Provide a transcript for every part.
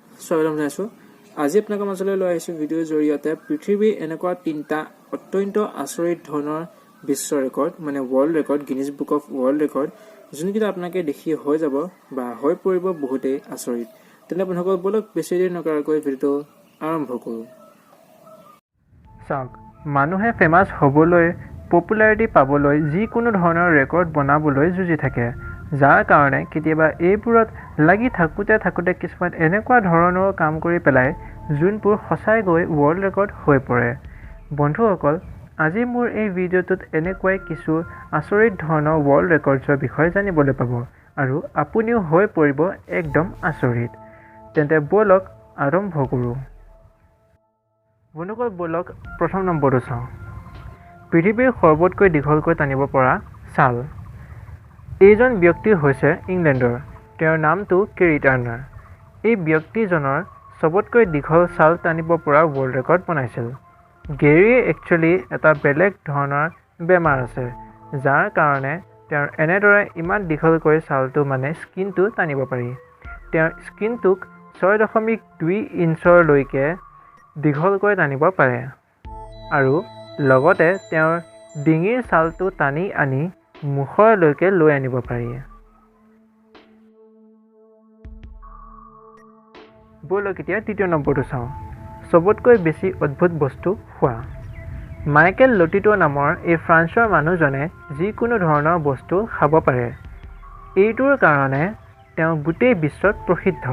স্বাগতম জনাইছোঁ। আজি আপোনালোকৰ মাজলৈ লৈ আহিছোঁ ভিডিঅ'ৰ জৰিয়তে পৃথিৱীৰ এনেকুৱা 3টা অত্যন্ত আচৰিত ধৰণৰ বিশ্ব ৰেকৰ্ড মানে world record Guinness book of world record যোনকেইটা আপোনালোকে দেখি হৈ যাব বা হৈ পৰিব বহুতেই আচৰিত। তেনে আপোনালোকক বলক বেছি দেৰি নকৰাকৈ ভিডিঅ'টো আৰম্ভ কৰোঁ। চাওক, মানুহে ফেমাছ হ'বলৈ পপুলাৰিটি পাবলৈ যিকোনো ধৰণৰ ৰেকৰ্ড বনাবলৈ যুঁজি থাকে, যাৰ কাৰণে কেতিয়াবা এইবোৰত লাগি থাকোঁতে কিছুমান এনেকুৱা ধৰণৰ কাম কৰি পেলায় যোনবোৰ সঁচাই গৈ ৱৰ্ল্ড ৰেকৰ্ড হৈ পৰে। বন্ধুসকল, আজি মোৰ এই ভিডিঅ'টোত এনেকুৱাই কিছু আচৰিত ধৰণৰ ৱৰ্ল্ড ৰেকৰ্ডছৰ বিষয়ে জানিবলৈ পাব আৰু আপুনিও হৈ পৰিব একদম আচৰিত। তেন্তে ব'লক আৰম্ভ কৰোঁ। বন্ধুসকল, ব'লক প্ৰথম নম্বৰটো চাওঁ। পৃথিৱীৰ সৰ্বতকৈ দীঘলকৈ টানিব পৰা ছাল। এইজন ব্যক্তি হৈছে ইংলেণ্ডৰ। তেওঁৰ নামটো কেৰী টাৰ্নাৰ। এই ব্যক্তিজনৰ চবতকৈ দীঘল ছাল টানিব পৰা ৱৰ্ল্ড ৰেকৰ্ড বনাইছিল। গেৰীয়ে একচুৱেলি এটা বেলেগ ধৰণৰ বেমাৰ আছে, যাৰ কাৰণে তেওঁৰ এনেদৰে ইমান দীঘলকৈ ছালটো মানে স্কিনটো টানিব পাৰি। তেওঁৰ স্কিনটোক 6.2 ইঞ্চৰলৈকে দীঘলকৈ টানিব পাৰে আৰু লগতে তেওঁৰ ডিঙিৰ ছালটো টানি আনি মুখলৈকে লৈ আনিব পাৰি। ব'লক এতিয়া তৃতীয় নম্বৰটো চাওঁ। চবতকৈ বেছি অদ্ভুত বস্তু খোৱা। মাইকেল লটিটো নামৰ এই ফ্ৰান্সৰ মানুহজনে যিকোনো ধৰণৰ বস্তু খাব পাৰে। এইটোৰ কাৰণে তেওঁ গোটেই বিশ্বত প্ৰসিদ্ধ।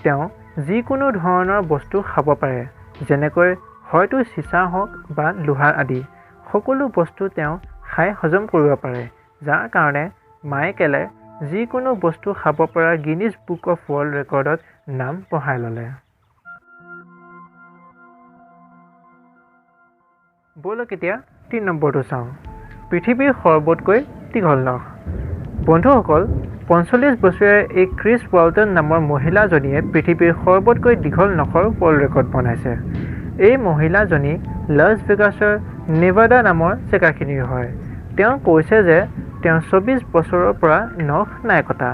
তেওঁ যিকোনো ধৰণৰ বস্তু খাব পাৰে, যেনেকৈ হয়তো চিচা হওক বা লোহাৰ আদি সকলো বস্তু তেওঁ খাই হজম কৰিব পাৰে, যাৰ কাৰণে মাইকেলে যিকোনো বস্তু খাব পৰা গিনিজ বুক অফ ৱৰ্ল্ড ৰেকৰ্ডত নাম বহাই ল'লে। ব'লক এতিয়া 3 নম্বৰটো চাওঁ। পৃথিৱীৰ সৰ্বতকৈ দীঘল নখ। বন্ধুসকল, 45 বছৰীয়া এই ক্ৰিছ ৱাল্টন নামৰ মহিলাজনীয়ে পৃথিৱীৰ সৰ্বতকৈ দীঘল নখৰ ৱৰ্ল্ড ৰেকৰ্ড বনাইছে। এই মহিলাজনী লাছ ভেগাছৰ নেভাডা নামৰ জেগাখিনিৰ হয়। তেওঁ কৈছে যে তেওঁ 24 বছৰৰ পৰা নখ নাই কটা।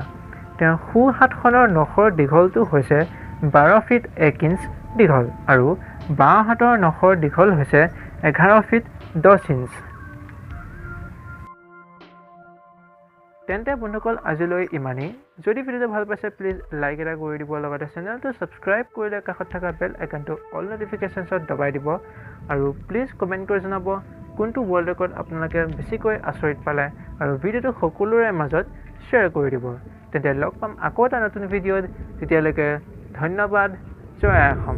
তেওঁৰ সোঁ হাতখনৰ নখৰ দীঘলটো হৈছে 12 ফিট 1 ইঞ্চ দীঘল আৰু বাওঁ হাতৰ নখৰ দীঘল হৈছে 11 ফিট 10 ইঞ্চ। তেন্তে বন্ধুসকল, আজিলৈ ইমানেই। যদি ভিডিঅ'টো ভাল পাইছে প্লিজ লাইক এটা কৰি দিব, লগতে চেনেলটো ছাবস্ক্ৰাইব কৰিলে কাষত থকা বেল আইকনটো অল নটিফিকেশ্যনছত দবাই দিব আৰু প্লিজ কমেণ্ট কৰি জনাব কোনটো ৱৰ্ল্ড ৰেকৰ্ড আপোনালোকে বেছিকৈ আচৰিত পালে আৰু ভিডিঅ'টো সকলোৰে মাজত শ্বেয়াৰ কৰি দিব। তেন্তে লগ পাম আকৌ এটা নতুন ভিডিঅ'ত। তেতিয়ালৈকে ধন্যবাদ। জয় অসম।